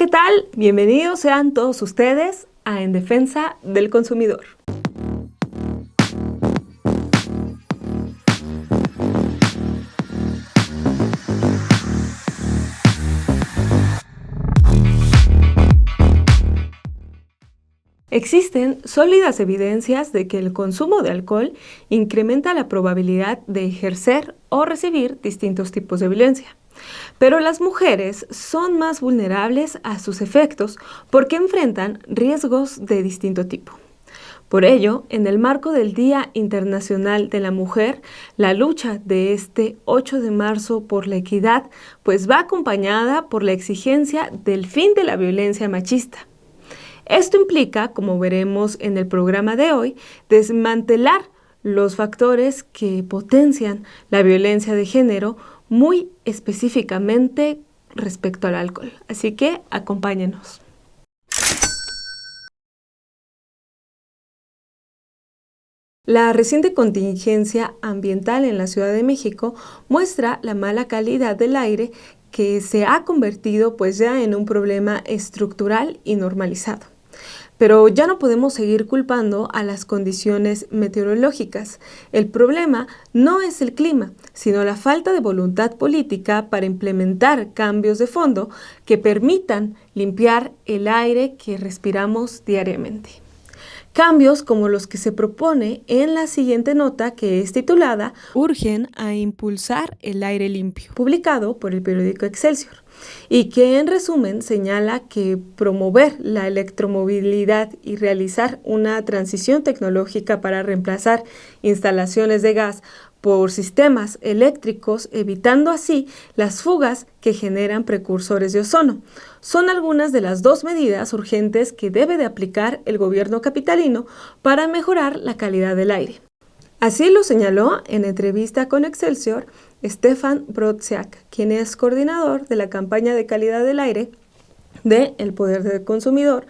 tal? Bienvenidos sean todos ustedes a En Defensa del Consumidor. Existen sólidas evidencias de que el consumo de alcohol incrementa la probabilidad de ejercer o recibir distintos tipos de violencia. Pero las mujeres son más vulnerables a sus efectos porque enfrentan riesgos de distinto tipo. Por ello, en el marco del Día Internacional de la Mujer, la lucha de este 8 de marzo por la equidad pues va acompañada por la exigencia del fin de la violencia machista. Esto implica, como veremos en el programa de hoy, desmantelar los factores que potencian la violencia de género, muy específicamente respecto al alcohol. Así que acompáñenos. La reciente contingencia ambiental en la Ciudad de México muestra la mala calidad del aire que se ha convertido pues ya en un problema estructural y normalizado. Pero ya no podemos seguir culpando a las condiciones meteorológicas. El problema no es el clima, sino la falta de voluntad política para implementar cambios de fondo que permitan limpiar el aire que respiramos diariamente. Cambios como los que se propone en la siguiente nota, que es titulada "Urgen a impulsar el aire limpio", publicado por el periódico Excelsior, y que en resumen señala que promover la electromovilidad y realizar una transición tecnológica para reemplazar instalaciones de gas por sistemas eléctricos, evitando así las fugas que generan precursores de ozono. Son algunas de las 2 medidas urgentes que debe de aplicar el gobierno capitalino para mejorar la calidad del aire. Así lo señaló en entrevista con Excelsior Stefan Brodziak, quien es coordinador de la campaña de calidad del aire de El Poder del Consumidor,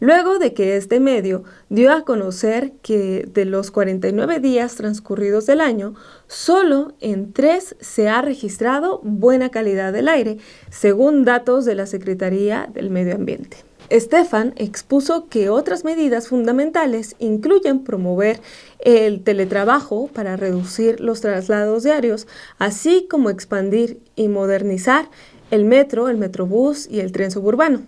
luego de que este medio dio a conocer que de los 49 días transcurridos del año, solo en 3 se ha registrado buena calidad del aire, según datos de la Secretaría del Medio Ambiente. Stefan expuso que otras medidas fundamentales incluyen promover el teletrabajo para reducir los traslados diarios, así como expandir y modernizar el metro, el metrobús y el tren suburbano.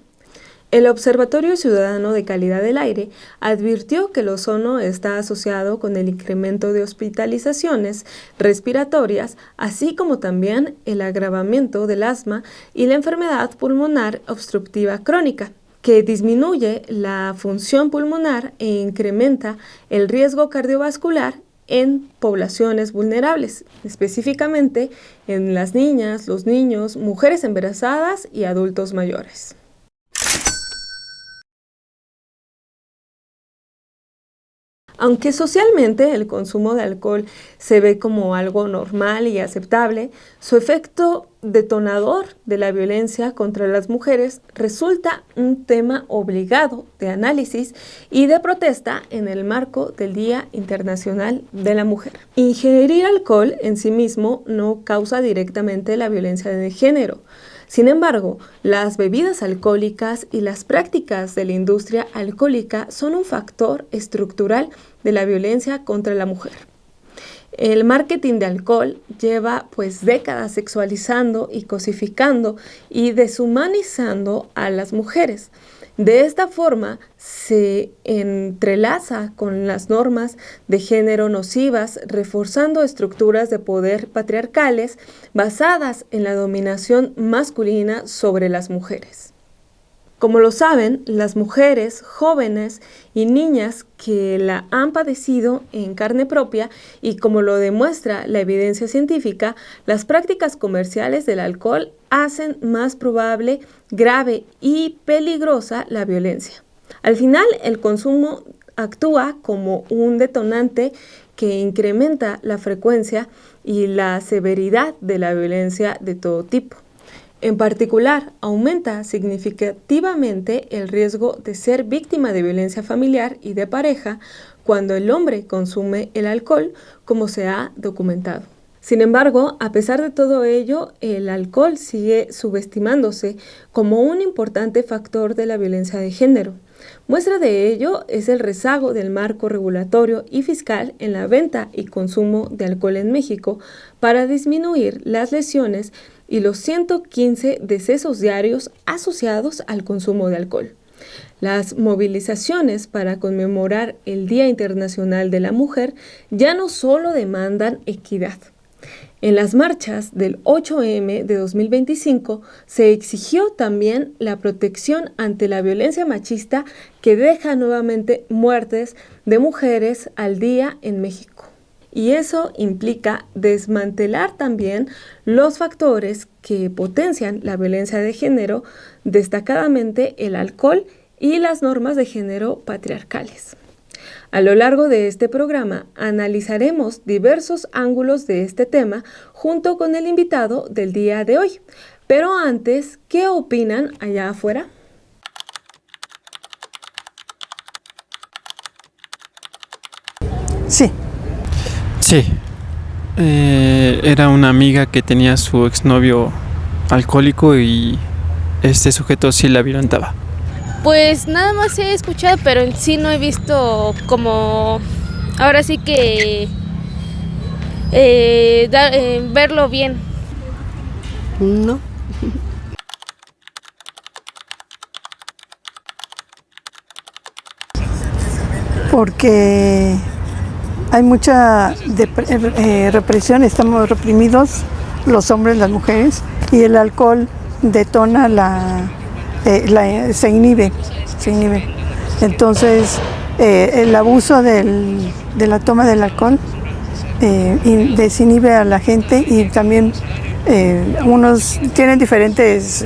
El Observatorio Ciudadano de Calidad del Aire advirtió que el ozono está asociado con el incremento de hospitalizaciones respiratorias, así como también el agravamiento del asma y la enfermedad pulmonar obstructiva crónica, que disminuye la función pulmonar e incrementa el riesgo cardiovascular en poblaciones vulnerables, específicamente en las niñas, los niños, mujeres embarazadas y adultos mayores. Aunque socialmente el consumo de alcohol se ve como algo normal y aceptable, su efecto detonador de la violencia contra las mujeres resulta un tema obligado de análisis y de protesta en el marco del Día Internacional de la Mujer. Ingerir alcohol en sí mismo no causa directamente la violencia de género. Sin embargo, las bebidas alcohólicas y las prácticas de la industria alcohólica son un factor estructural de la violencia contra la mujer. El marketing de alcohol lleva décadas sexualizando y cosificando y deshumanizando a las mujeres. De esta forma se entrelaza con las normas de género nocivas, reforzando estructuras de poder patriarcales basadas en la dominación masculina sobre las mujeres. Como lo saben, las mujeres jóvenes y niñas que la han padecido en carne propia y como lo demuestra la evidencia científica, las prácticas comerciales del alcohol hacen más probable, grave y peligrosa la violencia. Al final, el consumo actúa como un detonante que incrementa la frecuencia y la severidad de la violencia de todo tipo. En particular, aumenta significativamente el riesgo de ser víctima de violencia familiar y de pareja cuando el hombre consume el alcohol, como se ha documentado. Sin embargo, a pesar de todo ello, el alcohol sigue subestimándose como un importante factor de la violencia de género. Muestra de ello es el rezago del marco regulatorio y fiscal en la venta y consumo de alcohol en México para disminuir las lesiones y los 115 decesos diarios asociados al consumo de alcohol. Las movilizaciones para conmemorar el Día Internacional de la Mujer ya no solo demandan equidad. En las marchas del 8M de 2025 se exigió también la protección ante la violencia machista que deja nuevamente muertes de mujeres al día en México. Y eso implica desmantelar también los factores que potencian la violencia de género, destacadamente el alcohol y las normas de género patriarcales. A lo largo de este programa analizaremos diversos ángulos de este tema junto con el invitado del día de hoy. Pero antes, ¿qué opinan allá afuera? Sí. Sí. Era una amiga que tenía su exnovio alcohólico y este sujeto sí la violentaba. Pues nada más he escuchado, pero en sí no he visto como, ahora sí que verlo bien. No. Porque hay mucha represión, estamos reprimidos los hombres, las mujeres, y el alcohol detona se inhibe. Entonces, el abuso de la toma del alcohol desinhibe a la gente y también unos tienen diferentes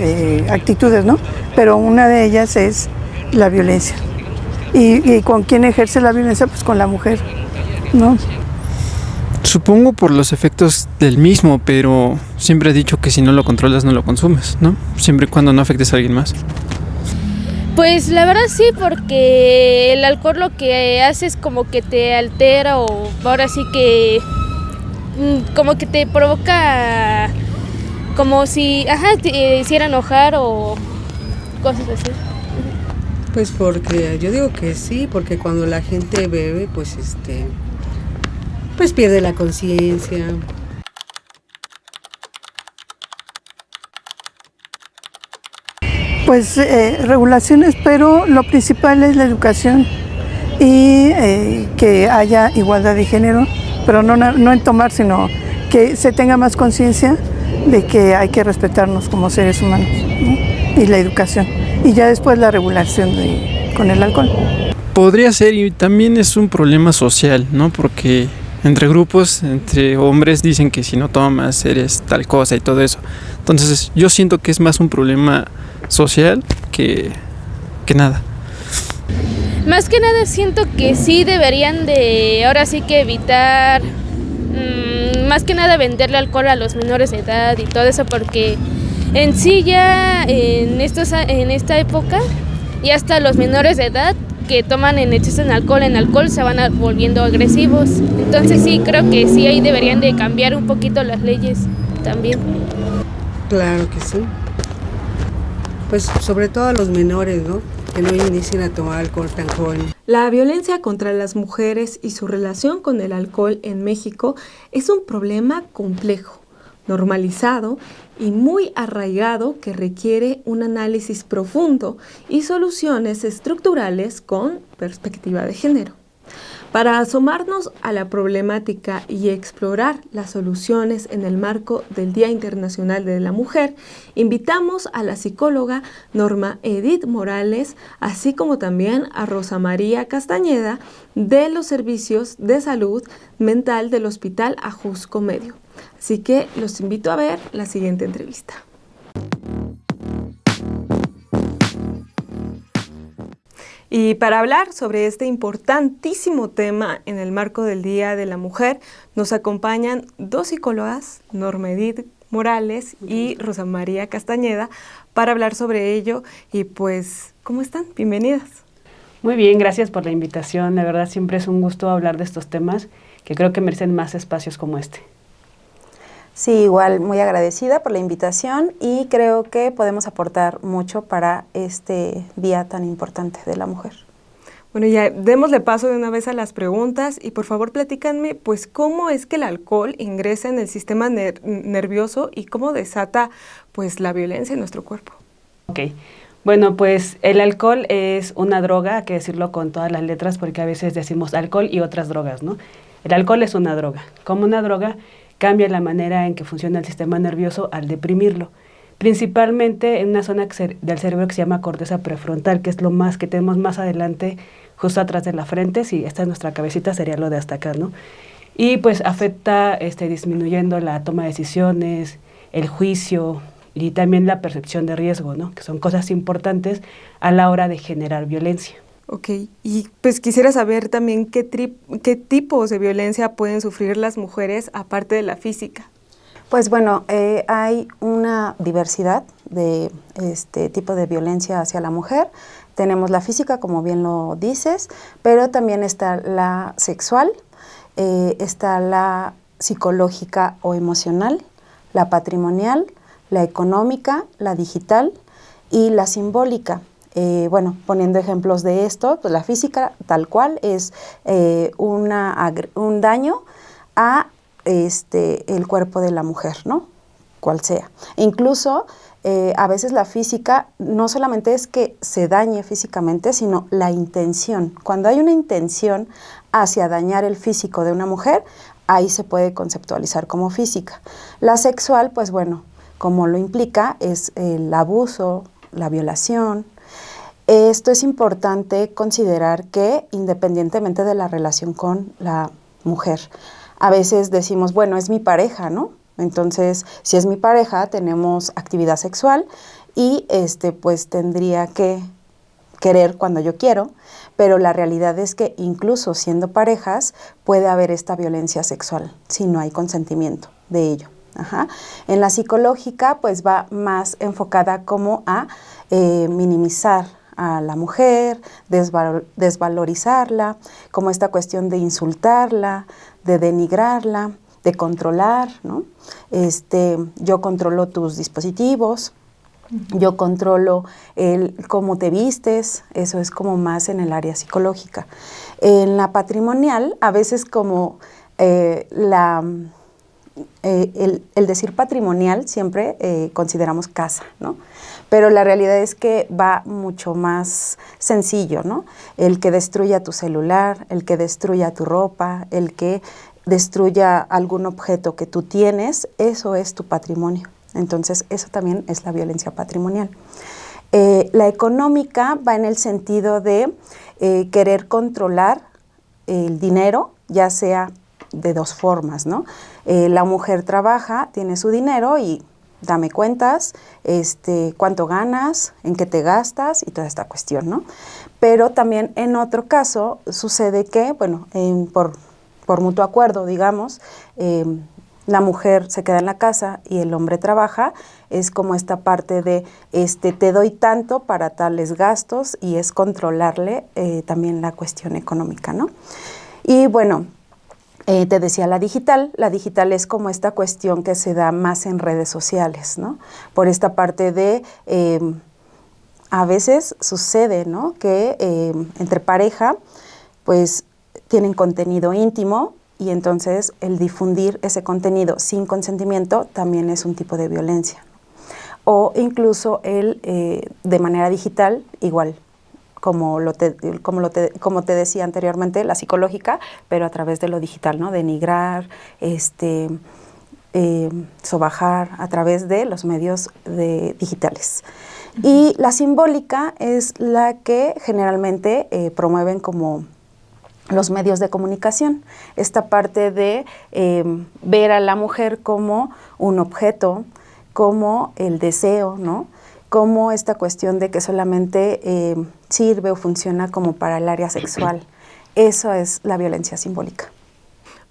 actitudes, ¿no? Pero una de ellas es la violencia. ¿Y con quién ejerce la violencia? Pues con la mujer, ¿no? Supongo por los efectos del mismo, pero siempre he dicho que si no lo controlas no lo consumes, ¿no? Siempre y cuando no afectes a alguien más. Pues la verdad sí, porque el alcohol lo que hace es como que te altera o ahora sí que como que te provoca como si te hiciera enojar o cosas así. Pues porque yo digo que sí, porque cuando la gente bebe, pues pues pierde la conciencia. Pues regulaciones, pero lo principal es la educación y que haya igualdad de género, pero no en tomar, sino que se tenga más conciencia de que hay que respetarnos como seres humanos, ¿no? Y la educación. Y ya después la regulación con el alcohol. Podría ser, y también es un problema social, ¿no? Porque entre grupos, entre hombres dicen que si no tomas eres tal cosa y todo eso. Entonces yo siento que es más un problema social que nada. Más que nada siento que sí deberían de ahora sí que evitar más que nada venderle alcohol a los menores de edad y todo eso, porque en sí ya en esta época ya hasta los menores de edad que toman en exceso en alcohol se van volviendo agresivos. Entonces sí, creo que sí ahí deberían de cambiar un poquito las leyes también. Claro que sí. Pues sobre todo a los menores, ¿no? Que no inicien a tomar alcohol tan joven. La violencia contra las mujeres y su relación con el alcohol en México es un problema complejo, normalizado y muy arraigado que requiere un análisis profundo y soluciones estructurales con perspectiva de género. Para asomarnos a la problemática y explorar las soluciones en el marco del Día Internacional de la Mujer, invitamos a la psicóloga Norma Edith Morales, así como también a Rosa María Castañeda de los Servicios de Salud Mental del Hospital Ajusco Medio. Así que los invito a ver la siguiente entrevista. Y para hablar sobre este importantísimo tema en el marco del Día de la Mujer, nos acompañan dos psicólogas, Norma Edith Morales y Rosa María Castañeda, para hablar sobre ello. Y pues, ¿cómo están? Bienvenidas. Muy bien, gracias por la invitación. De verdad, siempre es un gusto hablar de estos temas que creo que merecen más espacios como este. Sí, igual muy agradecida por la invitación y creo que podemos aportar mucho para este día tan importante de la mujer. Bueno, ya démosle paso de una vez a las preguntas y por favor platícanme, pues, ¿cómo es que el alcohol ingresa en el sistema nervioso y cómo desata, pues, la violencia en nuestro cuerpo? Ok, bueno, pues el alcohol es una droga, hay que decirlo con todas las letras porque a veces decimos alcohol y otras drogas, ¿no? El alcohol es una droga. Como una droga cambia la manera en que funciona el sistema nervioso al deprimirlo. Principalmente en una zona del cerebro que se llama corteza prefrontal, que es lo más que tenemos más adelante, justo atrás de la frente. Si esta es nuestra cabecita, sería lo de hasta acá, ¿no? Y pues afecta disminuyendo la toma de decisiones, el juicio y también la percepción de riesgo, ¿no? Que son cosas importantes a la hora de generar violencia. Ok, y pues quisiera saber también qué tipos de violencia pueden sufrir las mujeres aparte de la física. Pues bueno, hay una diversidad de este tipo de violencia hacia la mujer. Tenemos la física, como bien lo dices, pero también está la sexual, está la psicológica o emocional, la patrimonial, la económica, la digital y la simbólica. Bueno, poniendo ejemplos de esto, pues la física tal cual es un daño a el cuerpo de la mujer, ¿no? Cual sea. E incluso a veces la física no solamente es que se dañe físicamente, sino la intención. Cuando hay una intención hacia dañar el físico de una mujer, ahí se puede conceptualizar como física. La sexual, pues bueno, como lo implica, es el abuso, la violación. Esto es importante considerar que independientemente de la relación con la mujer, a veces decimos, bueno, es mi pareja, ¿no? Entonces, si es mi pareja, tenemos actividad sexual y pues tendría que querer cuando yo quiero, pero la realidad es que incluso siendo parejas puede haber esta violencia sexual si no hay consentimiento de ello. Ajá. En la psicológica, pues va más enfocada como a minimizar a la mujer, desvalorizarla, como esta cuestión de insultarla, de denigrarla, de controlar, ¿no? Yo controlo tus dispositivos, yo controlo cómo te vistes, eso es como más en el área psicológica. En la patrimonial, a veces como el decir patrimonial siempre consideramos casa, ¿no? Pero la realidad es que va mucho más sencillo, ¿no? El que destruya tu celular, el que destruya tu ropa, el que destruya algún objeto que tú tienes, eso es tu patrimonio. Entonces, eso también es la violencia patrimonial. La económica va en el sentido de querer controlar el dinero, ya sea de dos formas, ¿no? La mujer trabaja, tiene su dinero y dame cuentas, cuánto ganas, en qué te gastas y toda esta cuestión, ¿no? Pero también en otro caso sucede que, bueno, por mutuo acuerdo, digamos, la mujer se queda en la casa y el hombre trabaja, es como esta parte de te doy tanto para tales gastos y es controlarle también la cuestión económica, ¿no? Y bueno, te decía la digital es como esta cuestión que se da más en redes sociales, ¿no? Por esta parte de, a veces sucede, ¿no? Que entre pareja, pues tienen contenido íntimo y entonces el difundir ese contenido sin consentimiento también es un tipo de violencia. O incluso de manera digital, igual, como te decía anteriormente, la psicológica, pero a través de lo digital, ¿no? Denigrar, sobajar a través de los medios digitales. Y la simbólica es la que generalmente promueven como los medios de comunicación. Esta parte de ver a la mujer como un objeto, como el deseo, ¿no? Como esta cuestión de que solamente sirve o funciona como para el área sexual. Eso es la violencia simbólica.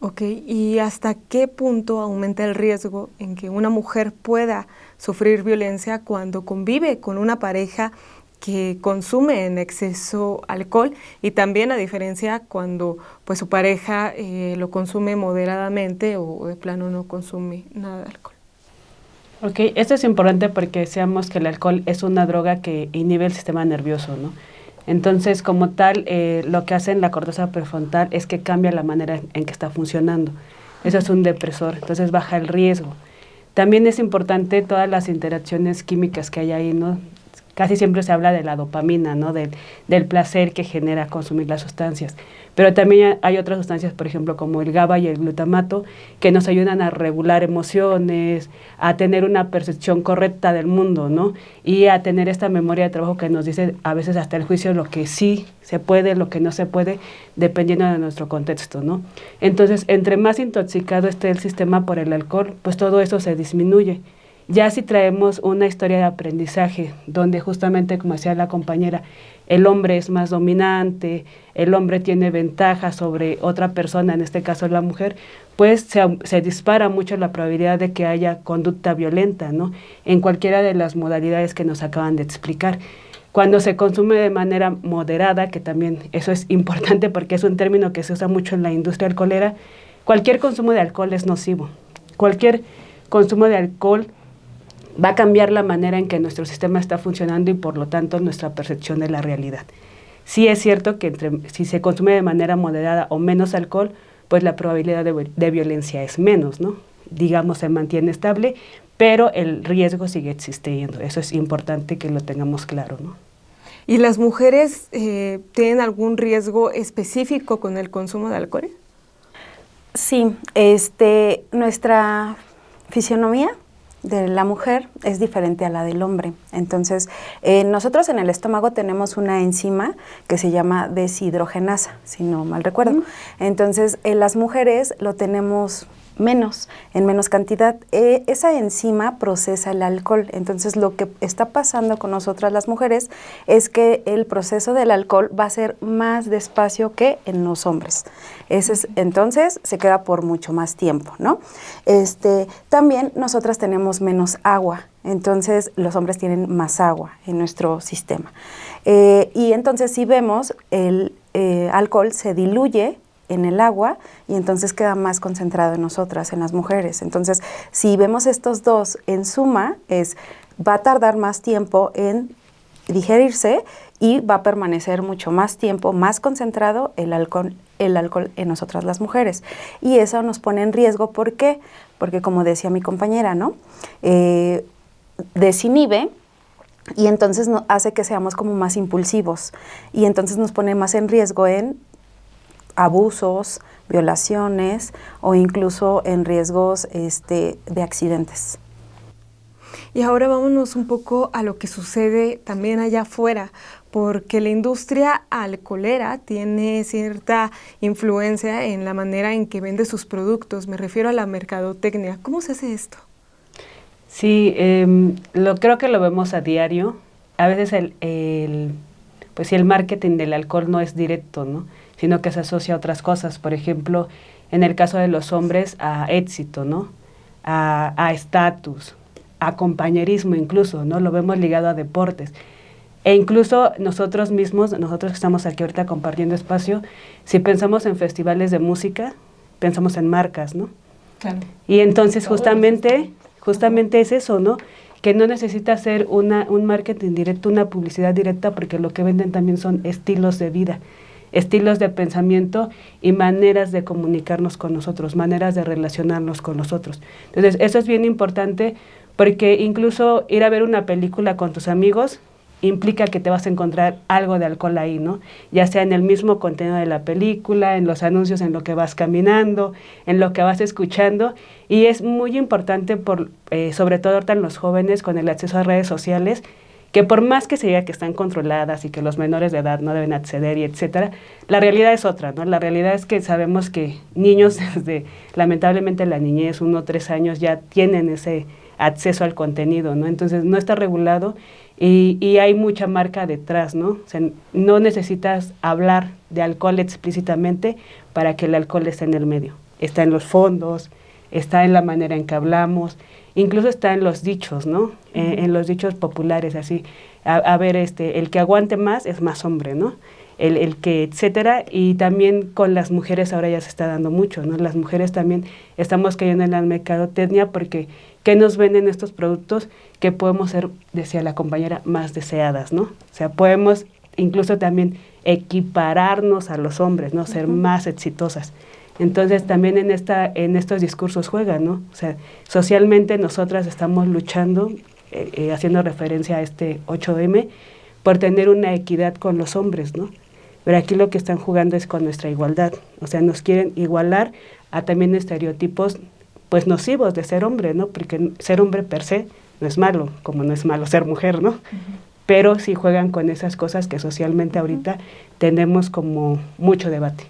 Ok, ¿y hasta qué punto aumenta el riesgo en que una mujer pueda sufrir violencia cuando convive con una pareja que consume en exceso alcohol y también a diferencia cuando pues su pareja lo consume moderadamente o de plano no consume nada de alcohol. Ok, esto es importante porque decíamos que el alcohol es una droga que inhibe el sistema nervioso, ¿no? Entonces, como tal, lo que hace en la corteza prefrontal es que cambia la manera en que está funcionando. Eso es un depresor, entonces baja el riesgo. También es importante todas las interacciones químicas que hay ahí, ¿no? Casi siempre se habla de la dopamina, ¿no? Del placer que genera consumir las sustancias. Pero también hay otras sustancias, por ejemplo, como el GABA y el glutamato, que nos ayudan a regular emociones, a tener una percepción correcta del mundo, ¿no? Y a tener esta memoria de trabajo que nos dice a veces hasta el juicio lo que sí se puede, lo que no se puede, dependiendo de nuestro contexto, ¿no? Entonces, entre más intoxicado esté el sistema por el alcohol, pues todo eso se disminuye. Ya si traemos una historia de aprendizaje, donde justamente, como decía la compañera, el hombre es más dominante, el hombre tiene ventaja sobre otra persona, en este caso la mujer, pues se dispara mucho la probabilidad de que haya conducta violenta, ¿no? En cualquiera de las modalidades que nos acaban de explicar. Cuando se consume de manera moderada, que también eso es importante porque es un término que se usa mucho en la industria alcoholera, cualquier consumo de alcohol es nocivo. Cualquier consumo de alcohol va a cambiar la manera en que nuestro sistema está funcionando y por lo tanto nuestra percepción de la realidad. Sí es cierto que si se consume de manera moderada o menos alcohol, pues la probabilidad de violencia es menos, ¿no? Digamos, se mantiene estable, pero el riesgo sigue existiendo. Eso es importante que lo tengamos claro, ¿no? ¿Y las mujeres tienen algún riesgo específico con el consumo de alcohol? Sí, nuestra fisionomía de la mujer es diferente a la del hombre. Entonces, nosotros en el estómago tenemos una enzima que se llama deshidrogenasa, si no mal recuerdo. Entonces, en las mujeres lo tenemos en menos cantidad. Esa enzima procesa el alcohol. Entonces, lo que está pasando con nosotras las mujeres es que el proceso del alcohol va a ser más despacio que en los hombres. Entonces, se queda por mucho más tiempo, ¿no? También nosotras tenemos menos agua. Entonces, los hombres tienen más agua en nuestro sistema. Y entonces, si vemos, el alcohol se diluye en el agua y entonces queda más concentrado en nosotras, en las mujeres. Entonces, si vemos estos dos en suma, va a tardar más tiempo en digerirse y va a permanecer mucho más tiempo, más concentrado el alcohol en nosotras las mujeres. Y eso nos pone en riesgo, ¿por qué? Porque como decía mi compañera, ¿no? Desinhibe y entonces hace que seamos como más impulsivos y entonces nos pone más en riesgo en abusos, violaciones o incluso en riesgos de accidentes. Y ahora vámonos un poco a lo que sucede también allá afuera, porque la industria alcoholera tiene cierta influencia en la manera en que vende sus productos. Me refiero a la mercadotecnia. ¿Cómo se hace esto? Sí, creo que lo vemos a diario. A veces el marketing del alcohol no es directo, ¿no? Sino que se asocia a otras cosas. Por ejemplo, en el caso de los hombres, a éxito, ¿no? A estatus, a compañerismo incluso, ¿no? Lo vemos ligado a deportes. E incluso nosotros mismos, nosotros que estamos aquí ahorita compartiendo espacio, si pensamos en festivales de música, pensamos en marcas, ¿no? Claro. Y entonces justamente es eso, ¿no? Que no necesita ser un marketing directo, una publicidad directa, porque lo que venden también son estilos de vida, estilos de pensamiento y maneras de comunicarnos con nosotros, maneras de relacionarnos con nosotros. Entonces, eso es bien importante porque incluso ir a ver una película con tus amigos implica que te vas a encontrar algo de alcohol ahí, ¿no? Ya sea en el mismo contenido de la película, en los anuncios, en lo que vas caminando, en lo que vas escuchando, y es muy importante, sobre todo ahorita en los jóvenes, con el acceso a redes sociales, que por más que se diga que están controladas y que los menores de edad no deben acceder y etcétera, la realidad es otra, ¿no? La realidad es que sabemos que niños desde, lamentablemente la niñez, 1 o 3 años, ya tienen ese acceso al contenido, ¿no? Entonces no está regulado y hay mucha marca detrás, ¿no? O sea, no necesitas hablar de alcohol explícitamente para que el alcohol esté en el medio. Está en los fondos, está en la manera en que hablamos, incluso está en los dichos, ¿no? En los dichos populares, así, a ver, el que aguante más es más hombre, ¿no? El que, etcétera, y también con las mujeres ahora ya se está dando mucho, ¿no? Las mujeres también estamos cayendo en la mercadotecnia porque ¿qué nos venden estos productos? Que podemos ser, decía la compañera, más deseadas, ¿no? O sea, podemos incluso también equipararnos a los hombres, ¿no? Ser más exitosas. Entonces también en estos discursos juegan, ¿no? O sea, socialmente nosotras estamos luchando, haciendo referencia a este 8M, por tener una equidad con los hombres, ¿no? Pero aquí lo que están jugando es con nuestra igualdad, o sea, nos quieren igualar a también estereotipos pues nocivos de ser hombre, ¿no? Porque ser hombre per se no es malo, como no es malo ser mujer, ¿no? Pero sí juegan con esas cosas que socialmente ahorita tenemos como mucho debate.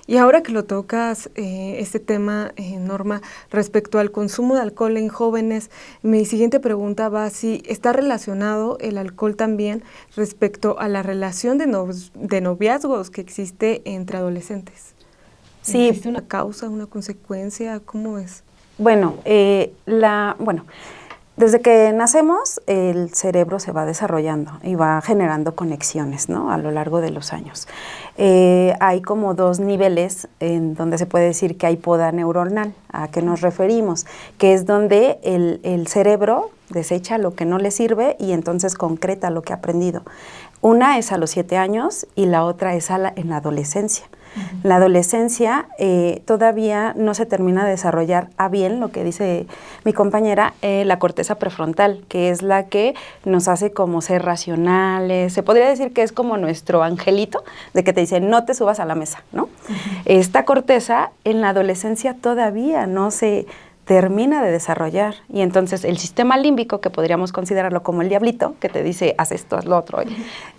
Y ahora que lo tocas, este tema, Norma, respecto al consumo de alcohol en jóvenes, mi siguiente pregunta va si está relacionado el alcohol también respecto a la relación de noviazgos que existe entre adolescentes. Sí. ¿Existe una causa, una consecuencia? ¿Cómo es? Bueno, desde que nacemos, el cerebro se va desarrollando y va generando conexiones, ¿no? A lo largo de los años. Hay como 2 niveles en donde se puede decir que hay poda neuronal. ¿A qué nos referimos? Que es donde el cerebro desecha lo que no le sirve y entonces concreta lo que ha aprendido. Una es a los 7 años y la otra es en la adolescencia. La adolescencia todavía no se termina de desarrollar a bien, lo que dice mi compañera, la corteza prefrontal, que es la que nos hace como ser racionales. Se podría decir que es como nuestro angelito, de que te dice, no te subas a la mesa, ¿no? Esta corteza en la adolescencia todavía no se termina de desarrollar, y entonces el sistema límbico, que podríamos considerarlo como el diablito, que te dice, haz esto, haz lo otro,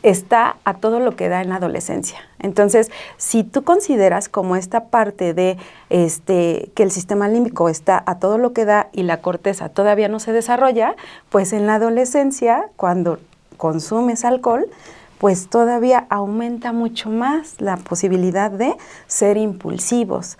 está a todo lo que da en la adolescencia. Entonces, si tú consideras como esta parte de que el sistema límbico está a todo lo que da y la corteza todavía no se desarrolla, pues en la adolescencia, cuando consumes alcohol, pues todavía aumenta mucho más la posibilidad de ser impulsivos.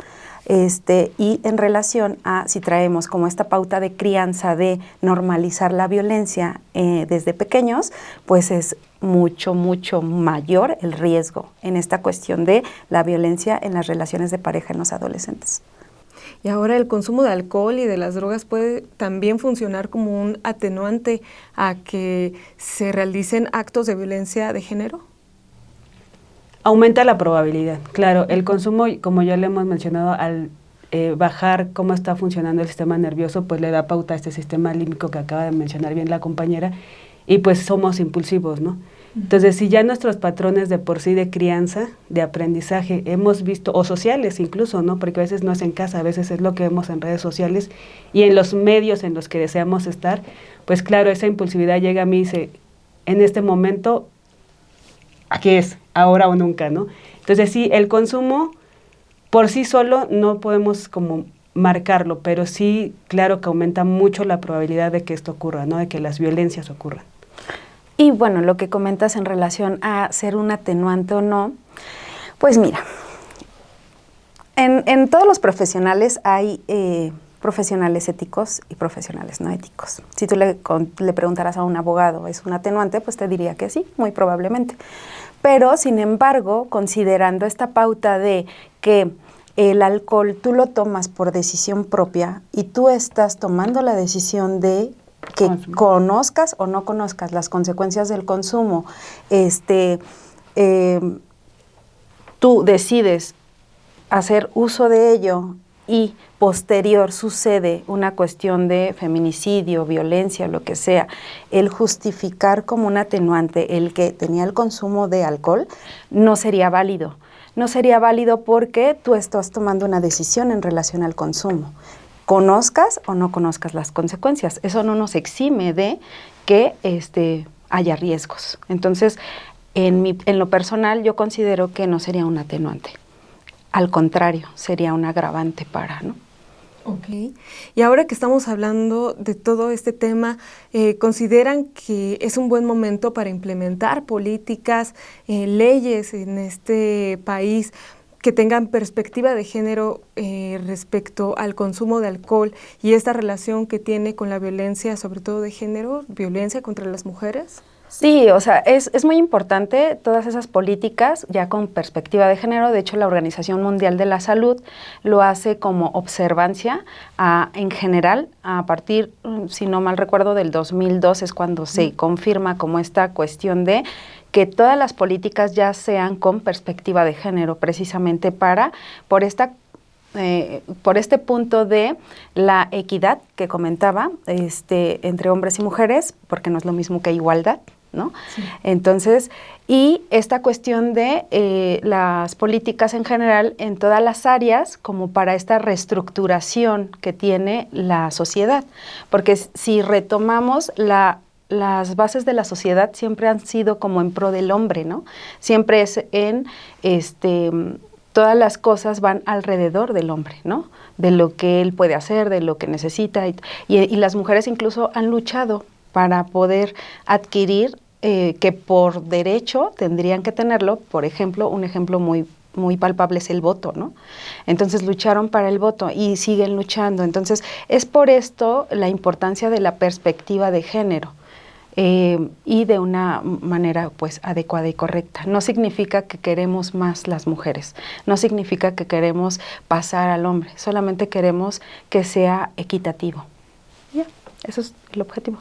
Y en relación a si traemos como esta pauta de crianza de normalizar la violencia desde pequeños, pues es mucho, mucho mayor el riesgo en esta cuestión de la violencia en las relaciones de pareja en los adolescentes. Y ahora el consumo de alcohol y de las drogas puede también funcionar como un atenuante a que se realicen actos de violencia de género. Aumenta la probabilidad, claro, el consumo, como ya le hemos mencionado, al bajar cómo está funcionando el sistema nervioso, pues le da pauta a este sistema límbico que acaba de mencionar bien la compañera, y pues somos impulsivos, ¿no? Entonces, si ya nuestros patrones de por sí de crianza, de aprendizaje, hemos visto, o sociales incluso, ¿no? Porque a veces no es en casa, a veces es lo que vemos en redes sociales y en los medios en los que deseamos estar, pues claro, esa impulsividad llega a mí y dice, en este momento, aquí es, ahora o nunca, ¿no? Entonces sí, el consumo por sí solo no podemos como marcarlo, pero sí, claro que aumenta mucho la probabilidad de que esto ocurra, ¿no? De que las violencias ocurran. Y bueno, lo que comentas en relación a ser un atenuante o no, pues mira, en todos los profesionales hay profesionales éticos y profesionales no éticos. Si tú le preguntaras a un abogado, ¿es un atenuante? Pues te diría que sí, muy probablemente. Pero, sin embargo, considerando esta pauta de que el alcohol tú lo tomas por decisión propia y tú estás tomando la decisión de que conozcas o no conozcas las consecuencias del consumo, tú decides hacer uso de ello y posterior sucede una cuestión de feminicidio, violencia, lo que sea, el justificar como un atenuante el que tenía el consumo de alcohol no sería válido. No sería válido porque tú estás tomando una decisión en relación al consumo. Conozcas o no conozcas las consecuencias. Eso no nos exime de que haya riesgos. Entonces, en lo personal, yo considero que no sería un atenuante. Al contrario, sería un agravante para, ¿no? Ok. Y ahora que estamos hablando de todo este tema, ¿consideran que es un buen momento para implementar políticas, leyes en este país que tengan perspectiva de género respecto al consumo de alcohol y esta relación que tiene con la violencia, sobre todo de género, violencia contra las mujeres? Sí, o sea, es muy importante todas esas políticas ya con perspectiva de género. De hecho, la Organización Mundial de la Salud lo hace como observancia en general a partir, si no mal recuerdo, del 2002 es cuando se confirma como esta cuestión de que todas las políticas ya sean con perspectiva de género, precisamente por este punto de la equidad que comentaba entre hombres y mujeres, porque no es lo mismo que igualdad, ¿no? Sí. Entonces, y esta cuestión de las políticas en general en todas las áreas, como para esta reestructuración que tiene la sociedad, porque si retomamos las bases de la sociedad siempre han sido como en pro del hombre, ¿no? Siempre es todas las cosas van alrededor del hombre, ¿no? De lo que él puede hacer, de lo que necesita. Y las mujeres incluso han luchado para poder adquirir que por derecho tendrían que tenerlo. Por ejemplo, un ejemplo muy palpable es el voto, ¿no? Entonces lucharon para el voto y siguen luchando. Entonces es por esto la importancia de la perspectiva de género. Y de una manera pues adecuada y correcta. No significa que queremos más las mujeres, no significa que queremos pasar al hombre, solamente queremos que sea equitativo. Ya, eso es el objetivo.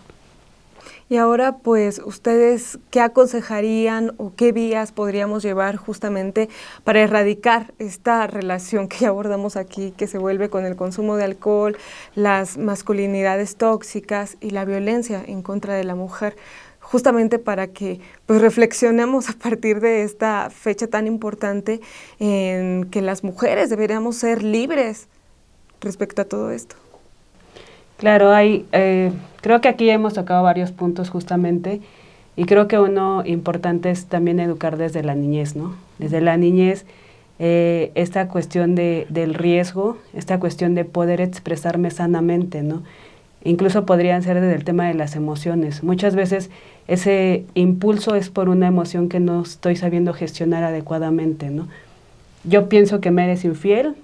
Y ahora, pues, ¿ustedes qué aconsejarían o qué vías podríamos llevar justamente para erradicar esta relación que ya abordamos aquí, que se vuelve con el consumo de alcohol, las masculinidades tóxicas y la violencia en contra de la mujer? Justamente para que pues reflexionemos a partir de esta fecha tan importante en que las mujeres deberíamos ser libres respecto a todo esto. Claro, creo que aquí hemos tocado varios puntos justamente, y creo que uno importante es también educar desde la niñez, ¿no? Desde la niñez, esta cuestión del riesgo, esta cuestión de poder expresarme sanamente, ¿no? Incluso podrían ser desde el tema de las emociones. Muchas veces ese impulso es por una emoción que no estoy sabiendo gestionar adecuadamente, ¿no? Yo pienso que me eres infiel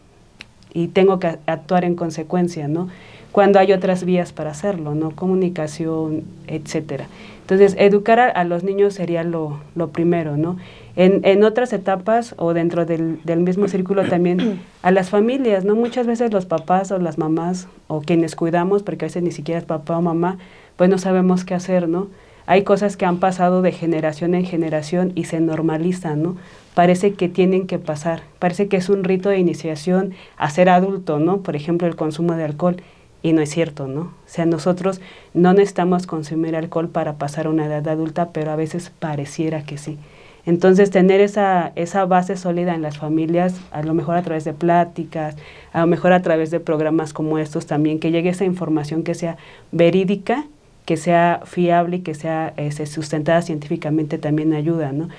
y tengo que actuar en consecuencia, ¿no? Cuando hay otras vías para hacerlo, ¿no? Comunicación, etcétera. Entonces, educar a los niños sería lo primero, ¿no? En otras etapas o dentro del mismo círculo también a las familias, ¿no? Muchas veces los papás o las mamás o quienes cuidamos, porque a veces ni siquiera es papá o mamá, pues no sabemos qué hacer, ¿no? Hay cosas que han pasado de generación en generación y se normalizan, ¿no? Parece que tienen que pasar, parece que es un rito de iniciación a ser adulto, ¿no? Por ejemplo, el consumo de alcohol. Y no es cierto, ¿no? O sea, nosotros no necesitamos consumir alcohol para pasar a una edad adulta, pero a veces pareciera que sí. Entonces, tener esa base sólida en las familias, a lo mejor a través de pláticas, a lo mejor a través de programas como estos también, que llegue esa información que sea verídica, que sea fiable y que sea sustentada científicamente también ayuda, ¿no?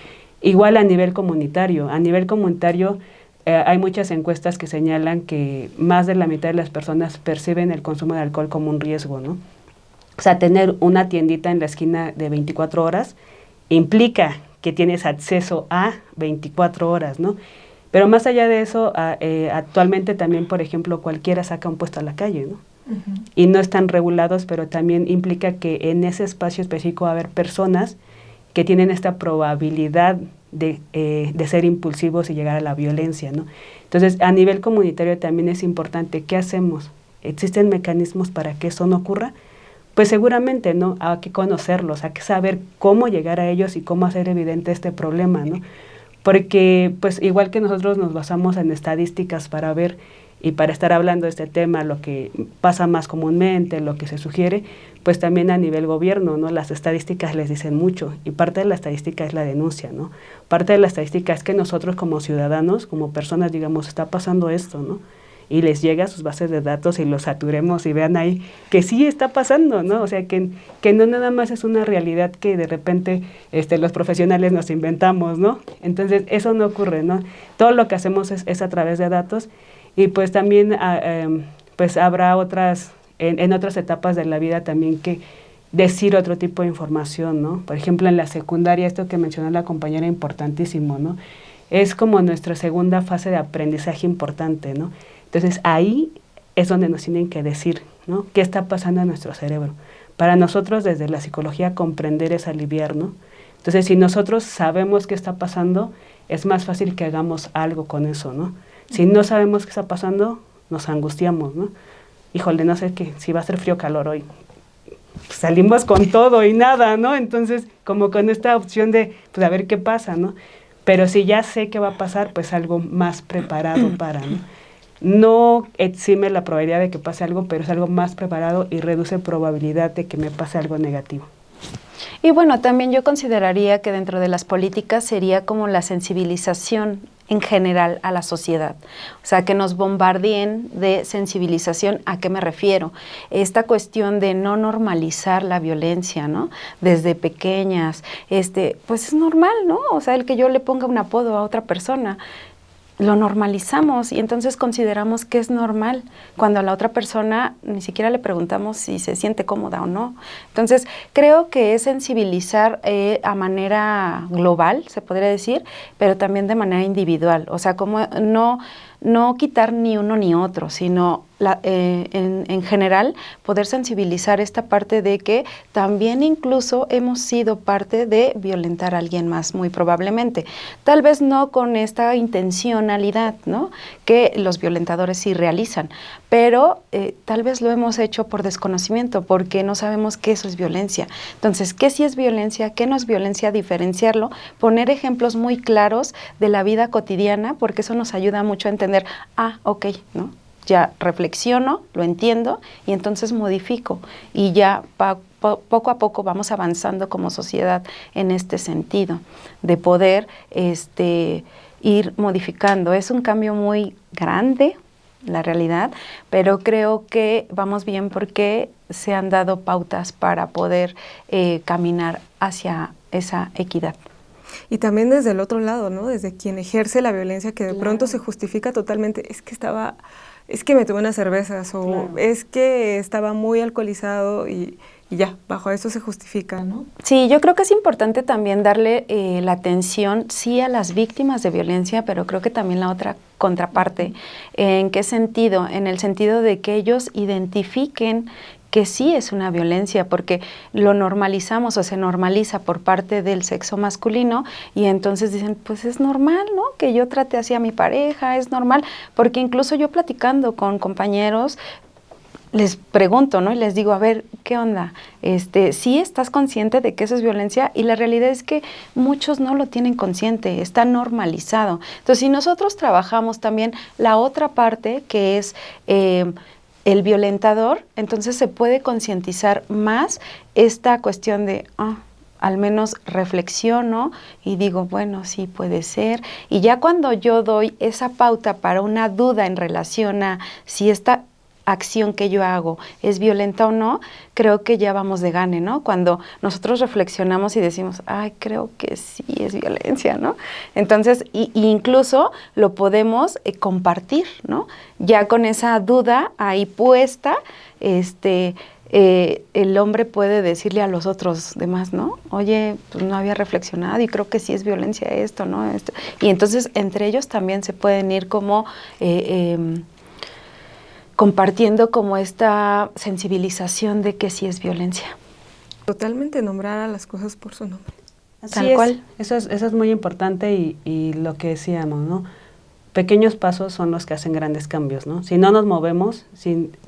Igual a nivel comunitario. A nivel comunitario, hay muchas encuestas que señalan que más de la mitad de las personas perciben el consumo de alcohol como un riesgo, ¿no? O sea, tener una tiendita en la esquina de 24 horas implica que tienes acceso a 24 horas, ¿no? Pero más allá de eso, actualmente también, por ejemplo, cualquiera saca un puesto a la calle, ¿no? Uh-huh. Y no están regulados, pero también implica que en ese espacio específico va a haber personas que tienen esta probabilidad de ser impulsivos y llegar a la violencia, ¿no? Entonces, a nivel comunitario también es importante, ¿qué hacemos? ¿Existen mecanismos para que eso no ocurra? Pues seguramente, ¿no? Hay que conocerlos, hay que saber cómo llegar a ellos y cómo hacer evidente este problema, ¿no? Porque, pues, igual que nosotros nos basamos en estadísticas para ver y para estar hablando de este tema, lo que pasa más comúnmente, lo que se sugiere, pues también a nivel gobierno, ¿no? Las estadísticas les dicen mucho, y parte de la estadística es la denuncia, ¿no? Parte de la estadística es que nosotros como ciudadanos, como personas, digamos, está pasando esto, ¿no? Y les llega a sus bases de datos y los saturemos y vean ahí que sí está pasando, ¿no? O sea, que no nada más es una realidad que de repente los profesionales nos inventamos, ¿no? Entonces, eso no ocurre, ¿no? Todo lo que hacemos es a través de datos. Y pues también pues habrá en otras etapas de la vida también que decir otro tipo de información, ¿no? Por ejemplo, en la secundaria, esto que mencionó la compañera, importantísimo, ¿no? es como nuestra segunda fase de aprendizaje importante, ¿no? Entonces ahí es donde nos tienen que decir, ¿no? ¿Qué está pasando en nuestro cerebro? Para nosotros desde la psicología comprender es aliviar, ¿no? Entonces si nosotros sabemos qué está pasando, es más fácil que hagamos algo con eso, ¿no? Si no sabemos qué está pasando, nos angustiamos, ¿no? Híjole, no sé qué, si va a ser frío o calor hoy. Pues salimos con todo y nada, ¿no? Entonces, como con esta opción de, pues a ver qué pasa, ¿no? Pero si ya sé qué va a pasar, pues algo más preparado para, ¿no? No exime la probabilidad de que pase algo, pero es algo más preparado y reduce probabilidad de que me pase algo negativo. Y bueno, también yo consideraría que dentro de las políticas sería como la sensibilización en general a la sociedad. O sea, que nos bombardeen de sensibilización. ¿A qué me refiero? Esta cuestión de no normalizar la violencia, ¿no? Desde pequeñas, pues es normal, ¿no? O sea, el que yo le ponga un apodo a otra persona, lo normalizamos y entonces consideramos que es normal cuando a la otra persona ni siquiera le preguntamos si se siente cómoda o no. Entonces creo que es sensibilizar a manera global, se podría decir, pero también de manera individual. O sea, como no quitar ni uno ni otro, sino en general poder sensibilizar esta parte de que también incluso hemos sido parte de violentar a alguien más, muy probablemente. Tal vez no con esta intencionalidad, ¿no?, que los violentadores sí realizan, pero tal vez lo hemos hecho por desconocimiento, porque no sabemos que eso es violencia. Entonces, ¿qué sí es violencia? ¿Qué no es violencia? Diferenciarlo, poner ejemplos muy claros de la vida cotidiana, porque eso nos ayuda mucho a entender, ok, ¿no? Ya reflexiono, lo entiendo y entonces modifico y ya poco a poco vamos avanzando como sociedad en este sentido de poder ir modificando. Es un cambio muy grande, la realidad, pero creo que vamos bien porque se han dado pautas para poder caminar hacia esa equidad. Y también desde el otro lado, ¿no? Desde quien ejerce la violencia, que de pronto se justifica totalmente, es que me tomé unas cervezas, o es que estaba muy alcoholizado y ya, bajo eso se justifica, ¿no? Sí, yo creo que es importante también darle la atención, sí, a las víctimas de violencia, pero creo que también la otra contraparte. ¿En qué sentido? En el sentido de que ellos identifiquen que sí es una violencia, porque lo normalizamos o se normaliza por parte del sexo masculino y entonces dicen, pues es normal, ¿no?, que yo trate así a mi pareja, es normal, porque incluso yo platicando con compañeros les pregunto, ¿no?, y les digo, a ver, ¿qué onda? ¿Sí estás consciente de que eso es violencia? Y la realidad es que muchos no lo tienen consciente, está normalizado. Entonces, si nosotros trabajamos también la otra parte, que es el violentador, entonces se puede concientizar más esta cuestión de, al menos reflexiono y digo, bueno, sí puede ser. Y ya cuando yo doy esa pauta para una duda en relación a si esta acción que yo hago es violenta o no, creo que ya vamos de gane, ¿no? Cuando nosotros reflexionamos y decimos, creo que sí es violencia, ¿no? Entonces, incluso lo podemos compartir, ¿no? Ya con esa duda ahí puesta, el hombre puede decirle a los otros demás, ¿no? Oye, pues no había reflexionado y creo que sí es violencia esto, ¿no? Y entonces entre ellos también se pueden ir como compartiendo como esta sensibilización de que sí es violencia. Totalmente, nombrar a las cosas por su nombre. Tal cual. Eso es muy importante y lo que decíamos, ¿no? Pequeños pasos son los que hacen grandes cambios, ¿no? Si no nos movemos,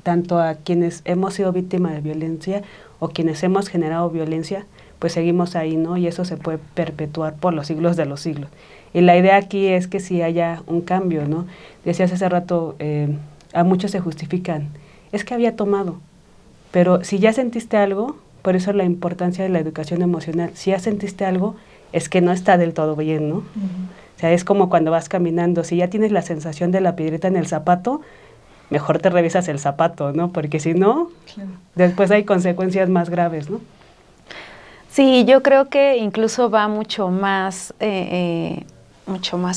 tanto a quienes hemos sido víctimas de violencia o quienes hemos generado violencia, pues seguimos ahí, ¿no? Y eso se puede perpetuar por los siglos de los siglos. Y la idea aquí es que si haya un cambio, ¿no? Decías hace rato, a muchos se justifican, es que había tomado, pero si ya sentiste algo, por eso la importancia de la educación emocional, si ya sentiste algo, es que no está del todo bien, ¿no? O sea, es como cuando vas caminando, si ya tienes la sensación de la piedrita en el zapato, mejor te revisas el zapato, ¿no? Porque si no, después hay consecuencias más graves, ¿no? Sí, yo creo que incluso va mucho más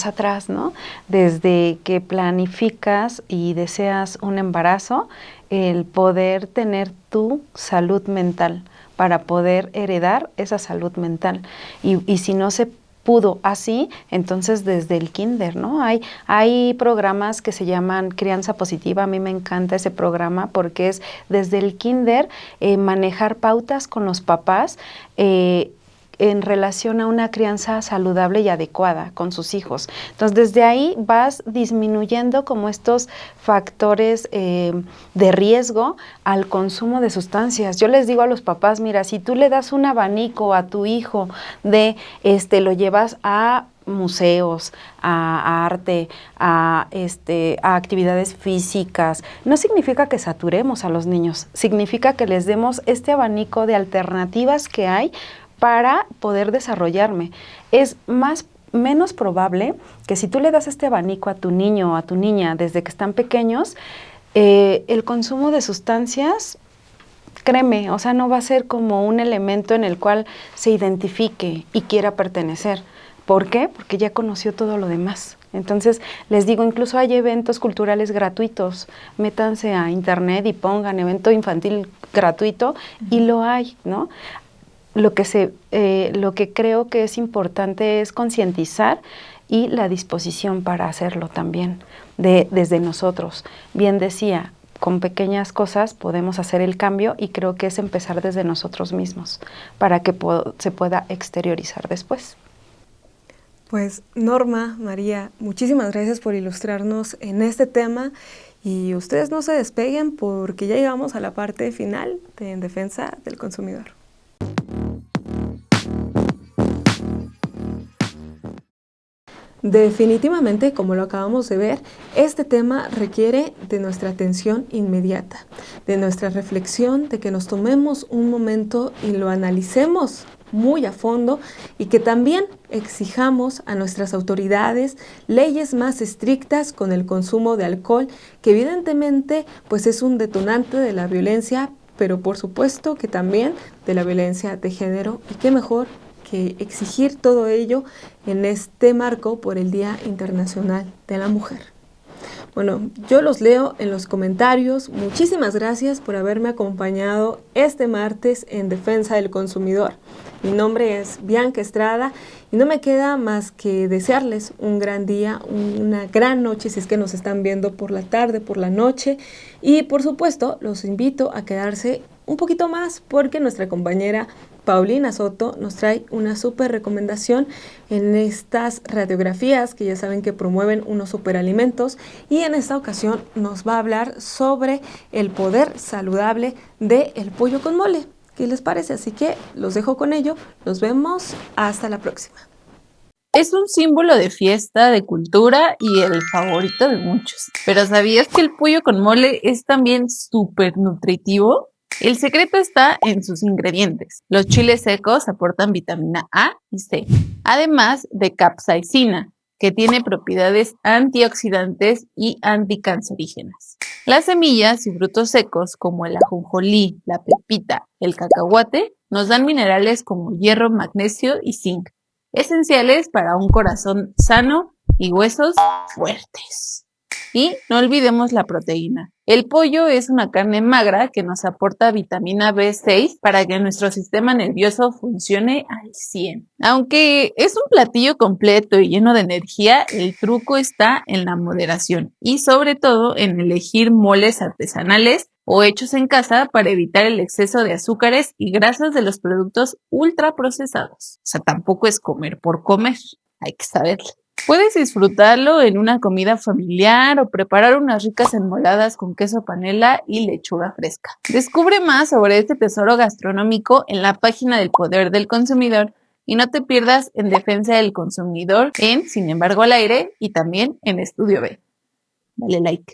atrás, ¿no? Desde que planificas y deseas un embarazo, el poder tener tu salud mental para poder heredar esa salud mental. Y si no se pudo así, entonces desde el kinder, ¿no? Hay programas que se llaman Crianza Positiva, a mí me encanta ese programa porque es desde el kinder manejar pautas con los papás en relación a una crianza saludable y adecuada con sus hijos. Entonces, desde ahí vas disminuyendo como estos factores de riesgo al consumo de sustancias. Yo les digo a los papás, mira, si tú le das un abanico a tu hijo lo llevas a museos, a arte, a actividades físicas, no significa que saturemos a los niños, significa que les demos este abanico de alternativas que hay para poder desarrollarme. Es menos probable que si tú le das este abanico a tu niño o a tu niña desde que están pequeños, el consumo de sustancias, créeme, o sea, no va a ser como un elemento en el cual se identifique y quiera pertenecer. ¿Por qué? Porque ya conoció todo lo demás. Entonces, les digo, incluso hay eventos culturales gratuitos. Métanse a internet y pongan evento infantil gratuito y lo hay, ¿no? Lo que creo que es importante es concientizar y la disposición para hacerlo también desde nosotros. Bien decía, con pequeñas cosas podemos hacer el cambio y creo que es empezar desde nosotros mismos para que se pueda exteriorizar después. Pues Norma, María, muchísimas gracias por ilustrarnos en este tema y ustedes no se despeguen porque ya llegamos a la parte final de En Defensa del Consumidor. Definitivamente, como lo acabamos de ver, este tema requiere de nuestra atención inmediata, de nuestra reflexión, de que nos tomemos un momento y lo analicemos muy a fondo y que también exijamos a nuestras autoridades leyes más estrictas con el consumo de alcohol, que evidentemente pues es un detonante de la violencia, pero por supuesto que también de la violencia de género, y qué mejor que exigir todo ello en este marco por el Día Internacional de la Mujer. Bueno, yo los leo en los comentarios. Muchísimas gracias por haberme acompañado este martes en Defensa del Consumidor. Mi nombre es Bianca Estrada y no me queda más que desearles un gran día, una gran noche si es que nos están viendo por la tarde, por la noche, y por supuesto los invito a quedarse un poquito más porque nuestra compañera Paulina Soto nos trae una súper recomendación en estas radiografías que ya saben que promueven unos superalimentos, y en esta ocasión nos va a hablar sobre el poder saludable del pollo con mole. ¿Qué les parece? Así que los dejo con ello. Nos vemos hasta la próxima. Es un símbolo de fiesta, de cultura y el favorito de muchos. ¿Pero sabías que el pollo con mole es también súper nutritivo? El secreto está en sus ingredientes. Los chiles secos aportan vitamina A y C, además de capsaicina, que tiene propiedades antioxidantes y anticancerígenas. Las semillas y frutos secos como el ajonjolí, la pepita, el cacahuate nos dan minerales como hierro, magnesio y zinc, esenciales para un corazón sano y huesos fuertes. Y no olvidemos la proteína. El pollo es una carne magra que nos aporta vitamina B6 para que nuestro sistema nervioso funcione al 100. Aunque es un platillo completo y lleno de energía, el truco está en la moderación y sobre todo en elegir moles artesanales o hechos en casa para evitar el exceso de azúcares y grasas de los productos ultraprocesados. O sea, tampoco es comer por comer, hay que saberlo. Puedes disfrutarlo en una comida familiar o preparar unas ricas enmoladas con queso panela y lechuga fresca. Descubre más sobre este tesoro gastronómico en la página del Poder del Consumidor y no te pierdas en Defensa del Consumidor en Sin embargo al aire y también en Estudio B. Dale like.